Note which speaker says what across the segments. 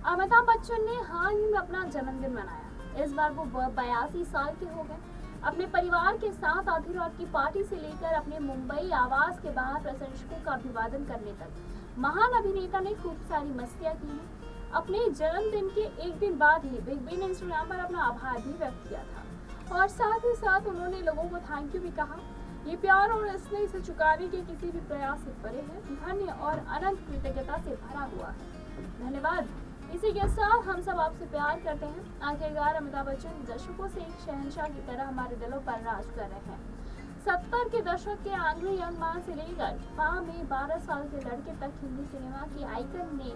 Speaker 1: अमिताभ बच्चन ने हाल ही में अपना जन्मदिन मनाया। इस बार वो 82 साल के हो गए। अपने परिवार के साथ आधी रात की पार्टी से लेकर अपने मुंबई आवास के बाहर प्रशंसकों का अभिवादन करने तक महान अभिनेता ने खूब सारी मस्तियां की हैं। अपने जन्मदिन के एक दिन बाद ही बिग बी ने इंस्टाग्राम पर अपना आभार भी व्यक्त किया था और साथ ही साथ उन्होंने लोगों को थैंक यू भी कहा। ये प्यार और स्नेह से चुकाने के किसी भी प्रयास से परे है, धन्य और अनंत कृतज्ञता से भरा हुआ है। धन्यवाद। इसी के साथ हम सब आपसे प्यार करते हैं। आखिरकार अमिताभ बच्चन दशकों से एक शहंशाह की तरह हमारे दिलों पर राज कर रहे हैं। 70 के दशक के एंग्री यंग मैन से लेकर पाँ में 12 साल के लड़के तक हिंदी सिनेमा की आइकन ने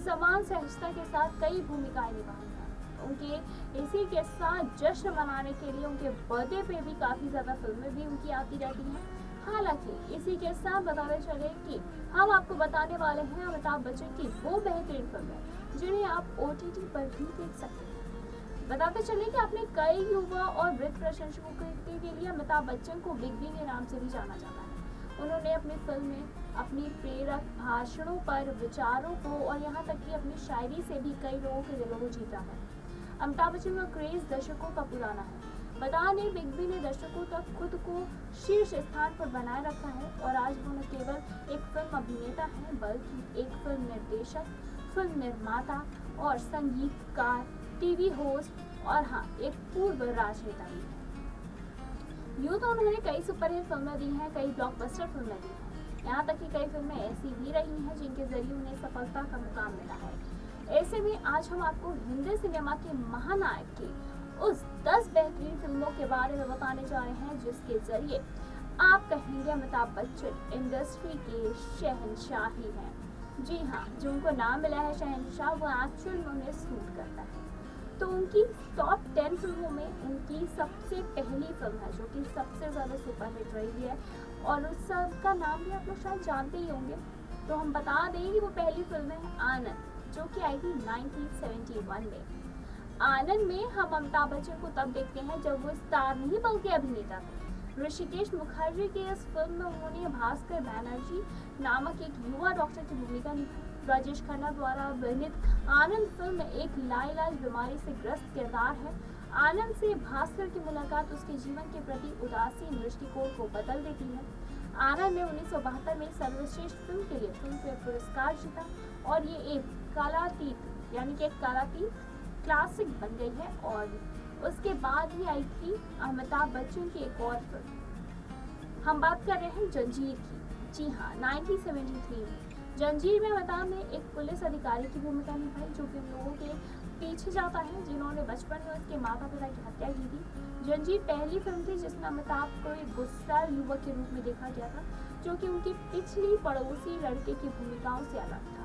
Speaker 1: समान सहजता के साथ कई भूमिकाएं निभाई हैं। उनके इसी के साथ जश्न मनाने के लिए उनके बर्थडे पे भी काफी ज्यादा फिल्में भी उनकी आती रहती हैं। हालांकि इसी के साथ बताते चले कि हम आपको बताने वाले हैं अमिताभ बच्चन की वो बेहतरीन फिल्में जिन्हें आप OTT पर भी देख सकते हैं। बताते चले कि अपने कई युवा और वृद्ध प्रशंसकों के लिए अमिताभ बच्चन को बिग बी के नाम से भी जाना जाता है। उन्होंने अपनी फिल्म में अपनी प्रेरक भाषणों पर विचारों को और यहाँ तक कि अपनी शायरी से भी कई लोगों के दिलों को जीता है। अमिताभ बच्चन का क्रेज दशकों का पुराना है। बता दें बिग बी ने दर्शकों तक खुद को शीर्ष स्थान पर बनाए रखा है और आज वो न केवल एक फिल्म अभिनेता हैं बल्कि एक फिल्म निर्देशक, फिल्म निर्माता और संगीतकार, टीवी होस्ट और हाँ एक पूर्व राजनेता भी है। यूँ तो उन्होंने कई सुपरहिट फिल्में दी हैं, कई ब्लॉकबस्टर फिल्में दी हैं। यहाँ तक कि कई फिल्में ऐसी भी रही हैं जिनके जरिए उन्हें सफलता का मुकाम मिला है। ऐसे में आज हम आपको हिंदी सिनेमा के महानायक की उस 10 बेहतरीन फिल्मों के बारे में बताने जा रहे हैं जिसके जरिए आप कहेंगे अमिताभ बच्चन इंडस्ट्री के शहंशाह ही हैं। जी हाँ, जो उनको नाम मिला है शहंशाह वो एक्चुअल में उन्हें सूट करता है। तो उनकी टॉप 10 फिल्मों में उनकी सबसे पहली फिल्म है जो कि सबसे ज्यादा सुपरहिट रही है और उस का नाम भी आप लोग शायद जानते ही होंगे। तो हम बता दें कि वो पहली फिल्म है आनंद, जो कि आई थी 1971 में। आनंद में हम अमिताभ बच्चन को तब देखते हैं जब वो स्टार नहीं बल्कि अभिनेता थे। ऋषिकेश मुखर्जी की इस फिल्म में उन्होंने भास्कर बैनर्जी नामक एक युवा डॉक्टर की भूमिका निभाई। राजेश खन्ना द्वारा अभिनीत आनंद फिल्म में एक लाइलाज बीमारी से ग्रस्त किरदार है। आनंद से भास्कर की मुलाकात उसके जीवन के प्रति उदासीन दृष्टिकोण को बदल देती है। आनंद ने 1972 में सर्वश्रेष्ठ फिल्म के लिए फिल्मफेयर पुरस्कार जीता और ये एक कालातीत यानी कि एक कालातीत क्लासिक बन गई है। और उसके बाद ही आई थी अमिताभ बच्चन की एक और फिल्म। हम बात कर रहे हैं जंजीर की। जी हाँ, 1973 में जंजीर में अमिताभ ने एक पुलिस अधिकारी की भूमिका निभाई जो कि लोगों के पीछे जाता है जिन्होंने बचपन में उसके माता पिता की हत्या की थी। जंजीर पहली फिल्म थी जिसमें अमिताभ को एक गुस्सैल युवक के रूप में देखा गया था जो कि उनकी पिछली पड़ोसी लड़के की भूमिकाओं से अलग था।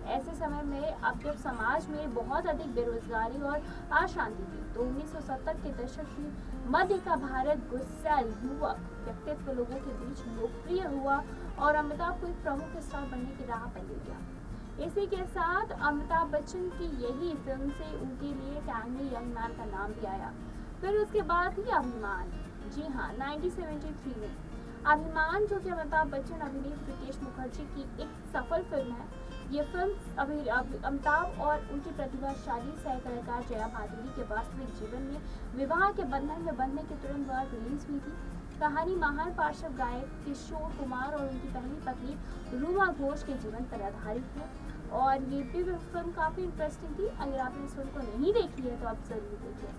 Speaker 1: ऐसे समय में अब जब समाज में बहुत अधिक बेरोजगारी और अशांति थी तो 1970 के दशक की मध्य का भारत गुस्सैल युवक व्यक्तित्व लोगों के बीच लोकप्रिय हुआ और अमिताभ को एक प्रमुख स्टार बनने की राह पर ले गया। इसी के साथ अमिताभ बच्चन की यही फिल्म से उनके लिए एंग्री यंग मैन का नाम भी आया। फिर उसके बाद ही अभिमान। जी हाँ, 1973 में अभिमान जो कि अमिताभ बच्चन अभिनेता ऋषिकेश मुखर्जी की एक सफल फिल्म है। ये फिल्म अमिताभ और उनकी प्रतिभाशाली सह कलाकार जया भादुरी के वास्तविक जीवन में विवाह के बंधन में बंधने के तुरंत बाद रिलीज हुई थी। कहानी महान पार्श्व गायक किशोर कुमार और उनकी पहली पत्नी रूमा घोष के जीवन पर आधारित है और ये भी फिल्म काफी इंटरेस्टिंग थी। अगर आपने इस फिल्म को नहीं देखी है तो आप जरूर देखिए।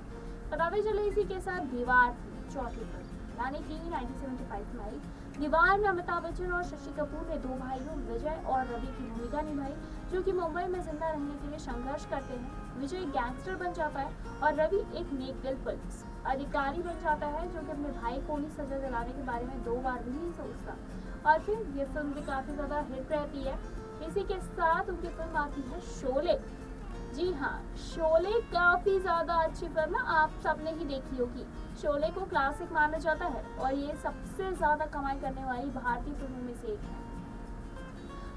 Speaker 1: बताते चले इसी के साथ दीवार थी चौथी फिल्म यानी कि 1975 में आई। दीवार में अमिताभ बच्चन और शशि कपूर ने दो भाइयों विजय और रवि की भूमिका निभाई जो कि मुंबई में जिंदा रहने के लिए संघर्ष करते हैं। विजय गैंगस्टर बन जाता है और रवि एक नेकदिल पुलिस अधिकारी बन जाता है जो कि अपने भाई को ही सजा दिलाने के बारे में 2 बार भी नहीं सोचता। और फिर ये फिल्म भी काफी ज्यादा हिट रहती है। इसी के साथ उनकी फिल्म आती है शोले। जी हाँ, शोले काफी ज्यादा अच्छी फिल्म है, आप सबने ही देखी होगी। शोले को क्लासिक माना जाता है और ये सबसे ज्यादा कमाई करने वाली भारतीय फिल्मों में से एक है।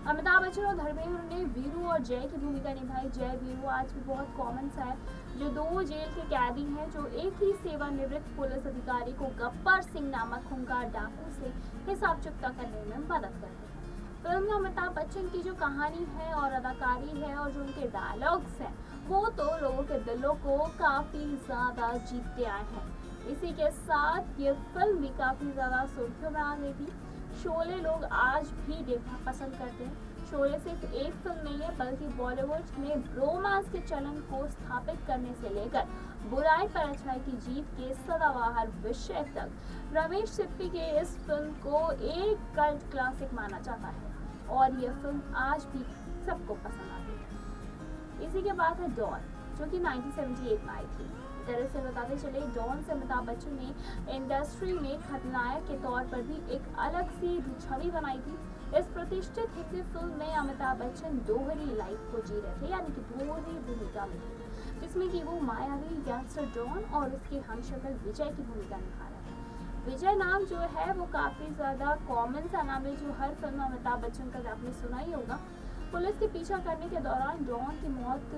Speaker 1: अमिताभ बच्चन और धर्मेंद्र ने वीरू और जय की भूमिका निभाई। जय वीरू आज भी बहुत कॉमन सा है जो 2 जेल के कैदी हैं जो एक ही सेवानिवृत्त पुलिस अधिकारी को गब्बर सिंह नामक खूंखार डाकू से हिसाब चुकता करने में मदद करते हैं। फिल्म में अमिताभ बच्चन की जो कहानी है और अदाकारी है और जो उनके डायलॉग्स हैं वो तो लोगों के दिलों को काफी ज्यादा जीतते आए हैं। इसी के साथ ये फिल्म भी काफी ज्यादा सुर्खियों में आ गई थी। शोले लोग आज भी देखना पसंद करते हैं। शोले सिर्फ एक फिल्म नहीं है, बल्कि बॉलीवुड में रोमांस के चलन को स्थापित करने से लेकर बुराई पर अच्छाई की जीत के सदाबहार विषय तक रमेश सिप्पी के इस फिल्म को एक कल्ट क्लासिक माना जाता है और यह फिल्म आज भी सबको पसंद आती है। इसी के बाद है डॉन, जो कि 1978 में आई थी। दरअसल बताते चले, डॉन से अमिताभ बच्चन ने इंडस्ट्री में खलनायक के तौर पर भी एक अलग सी छवि बनाई थी। इस प्रतिष्ठित हिंदी फिल्म में अमिताभ बच्चन दोहरी लाइफ को जी रहे थे, यानी कि दोहरी भूमिका में थे, जिसमें कि वो मायावी गैंगस्टर डॉन और उसके हमशक्ल विजय की भूमिका निभा रहे हैं। विजय नाम जो है वो काफी ज्यादा कॉमन सा नाम है, जो हर फिल्म में अमिताभ बच्चन का आपने सुना ही होगा। पुलिस के पीछा करने के दौरान डॉन की मौत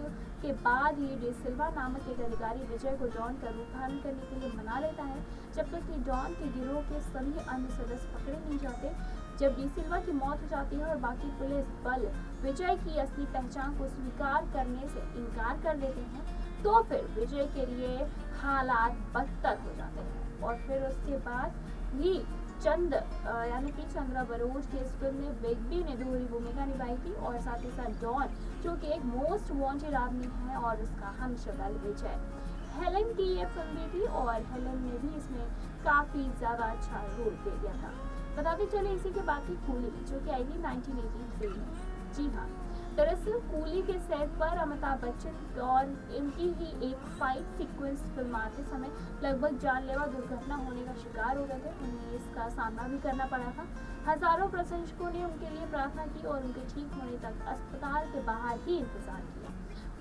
Speaker 1: के बाद ही डी सिल्वा नामक एक अधिकारी विजय को डॉन का रूप धारण करने के लिए मना लेता है, जब तक कि डॉन के गिरोह के सभी अन्य सदस्य पकड़े नहीं जाते। जब डी सिल्वा की मौत हो जाती है और बाकी पुलिस बल विजय की असली पहचान को स्वीकार करने से इनकार कर देते हैं, तो फिर विजय के लिए हालात बदतर हो जाते हैं। और फिर उसके बाद भी यानी कि चंद्रा बरोज की इस फिल्म में बिग बी ने दोहरी भूमिका निभाई थी, और साथ ही साथ डॉन, जो कि एक मोस्ट वांटेड आदमी है, और उसका हमशक्ल विजय। हेलन की ये फिल्म भी थी और हेलन ने भी इसमें काफी ज्यादा अच्छा रोल दे दिया था। बताते चले इसी के बाद की कूली, जो कि आई थी 1983 में। जी हाँ, दरअसल कूली के सेट पर अमिताभ बच्चन और इनकी ही एक फाइट सीक्वेंस फिल्माते समय लगभग जानलेवा दुर्घटना होने का शिकार हो गए थे। उन्हें इसका सामना भी करना पड़ा था। हजारों प्रशंसकों ने उनके लिए प्रार्थना की और उनके ठीक होने तक अस्पताल के बाहर ही इंतजार किया।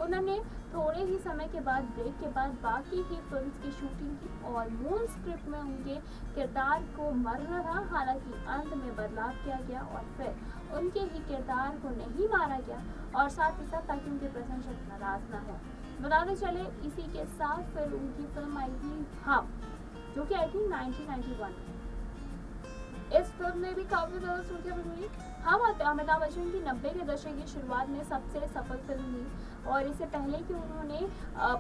Speaker 1: उन्होंने थोड़े ही समय के बाद ब्रेक के बाद बाकी की फिल्म्स की शूटिंग की और मूल स्क्रिप्ट में उनके किरदार को मरना था। हालांकि अंत में बदलाव किया गया और फिर उनके ही किरदार को नहीं मारा गया, और साथ ही साथ ताकि उनके प्रशंसक नाराज ना हो। बताते चले इसी के साथ फिर उनकी फिल्म आई थी हम, जो कि आई थी 1991 में। इस फिल्म में भी काफी ज्यादा सुर्खियां बनी। हम अमिताभ बच्चन की 90 के दशक की शुरुआत में सबसे सफल फिल्म थी, और इससे पहले कि उन्होंने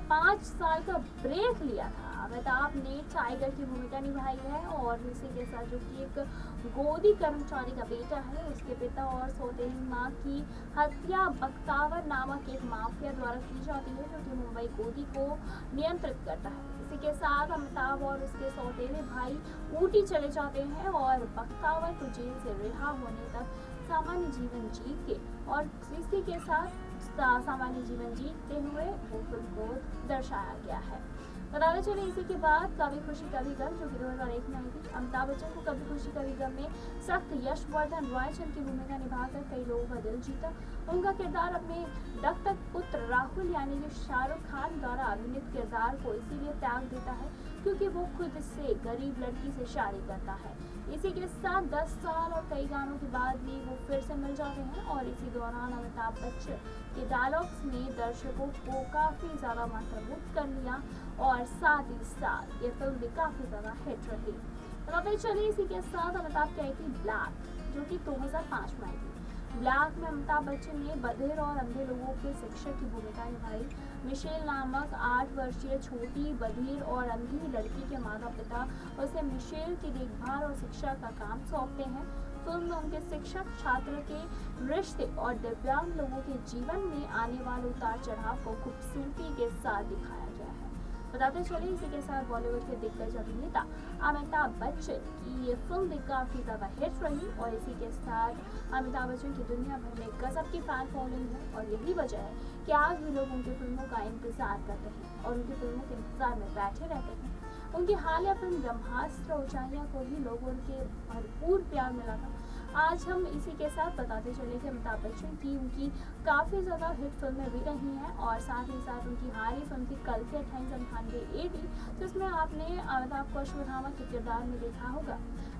Speaker 1: 5 साल का ब्रेक लिया था, अमिताभ ने टाइगर की भूमिका निभाई है। और इसी के साथ जो कि एक गोदी कर्मचारी का बेटा है, उसके पिता और सौतेली माँ की हत्या बख्तावर नामक एक माफिया द्वारा की जाती है, जो कि मुंबई गोदी को नियंत्रित करता है। इसी के साथ अमिताभ और उसके सौतेले भाई ऊटी चले जाते हैं और बख्तावर को जेल से रिहा होने तक सामान्य जीवन जीत के, और इसी के साथ सामान्य जीवन जीतते हुए वो फिल्म को दर्शाया गया है। बताते चले इसी के बाद कभी खुशी कभी गम, जो कि 2001 में आई थी। अमिताभ बच्चन को कभी खुशी कभी गम में सख्त यशवर्धन रायचंद की भूमिका निभाकर कई लोगों का दिल जीता। उनका किरदार अपने दत्तक पुत्र राहुल यानी कि शाहरुख खान द्वारा अभिनीत किरदार को इसीलिए त्याग देता है क्योंकि वो खुद से गरीब लड़की से शादी करता है। इसी के साथ 10 साल और कई गानों के बाद भी वो फिर से मिल जाते हैं, और इसी दौरान अमिताभ बच्चन के डायलॉग्स ने दर्शकों को काफी ज्यादा मंत्रमुग्ध कर लिया, और साथ ही साथ ये फिल्म भी काफी ज्यादा हिट रही। बताते चलिए इसी के साथ अमिताभ की आई थी ब्लैक, जो कि 2005 में आई थी। ब्लैक में अमिताभ बच्चन ने बधिर और अंधे लोगों के शिक्षक की भूमिका निभाई। मिशेल नामक 8 वर्षीय छोटी बधिर और अंधी लड़की के माता पिता उसे मिशेल की देखभाल और शिक्षा का काम सौंपते हैं। फिल्म में उनके शिक्षक छात्र के रिश्ते और दिव्यांग लोगों के जीवन में आने वाले उतार चढ़ाव को खूबसूरती के साथ दिखाया गया है। बताते चले इसी के साथ बॉलीवुड के दिग्गज अभिनेता अमिताभ बच्चन की ये फिल्म भी काफी ज्यादा हिट रही, और इसी के साथ अमिताभ बच्चन की दुनिया भर में गजब की फैन फॉलोइंग है, और यही वजह है कि आज भी लोग उनकी फिल्मों का इंतजार करते हैं और उनकी फिल्मों के इंतजार में बैठे रहते हैं। उनकी हालिया फिल्म ब्रह्मास्त्र ऊंचाइयां को भी लोगों के भरपूर प्यार मिला था। आज हम इसी के साथ बताते चले कि अमिताभ बच्चन की उनकी काफ़ी ज़्यादा हिट फिल्में भी रही हैं, और साथ ही साथ उनकी हाल ही फिल्म थी कल के 98 जिसमें आपने अमिताभ को अश्वत्थामा के किरदार में देखा होगा।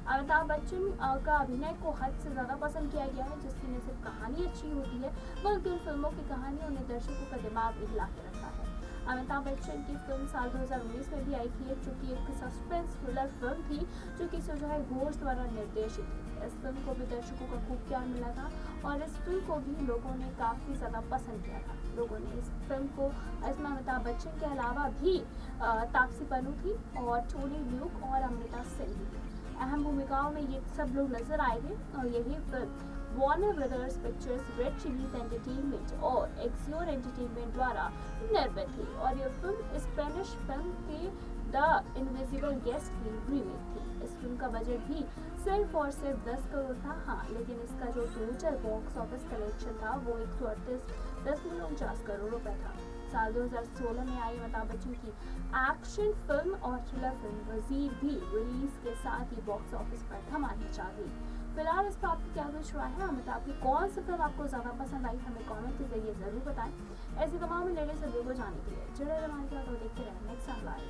Speaker 1: अमिताभ बच्चन का अभिनय को हद से ज़्यादा पसंद किया गया है, जिसकी न सिर्फ कहानी अच्छी होती है बल्कि उन फिल्मों की कहानी उन्हें दर्शकों का दिमाग भी हिला के रखा है। अमिताभ बच्चन की फिल्म साल 2019 में भी आई थी, जो कि एक सस्पेंस थ्रिलर फिल्म थी, जो कि सुजय घोष द्वारा निर्देशित थी। इस फिल्म को भी दर्शकों का खूब प्यार मिला था और इस फिल्म को भी लोगों ने काफ़ी ज़्यादा पसंद किया था। लोगों ने इस फिल्म को, इसमें अमिताभ बच्चन के अलावा भी तापसी पन्नू थी और टोनी ल्यूक और अमृता सिंह भी थी। अहम भूमिकाओं में ये सब लोग नजर आए थे और यही film Warner brothers pictures, red chillies entertainment और एक्सियोर एंटरटेनमेंट द्वारा निर्मित थी और यह फिल्म स्पेनिश फिल्म के द इनविजिबल गेस्ट की रीमेक थी। इस फिल्म का बजट भी सिर्फ और सिर्फ 10 करोड़ था। हाँ, लेकिन इसका जो टोटल बॉक्स ऑफिस कलेक्शन था वो 138.49 करोड़ रुपए था। साल 2016 में आई अमिताभ बच्चन की एक्शन फिल्म और थ्रिलर फिल्म वजीर भी रिलीज के साथ ही बॉक्स ऑफिस पर धमाल मचा गई। फिलहाल इस पर आपकी क्या कुछ राय है? अमिताभ की कौन सी फिल्म आपको ज्यादा पसंद आई? हमें कमेंट के जरिए जरूर बताएं। ऐसी तमाम लेटेस्ट वीडियो को जानने के लिए जुड़े रहना, देखते रहें नेक्स्ट लाइव।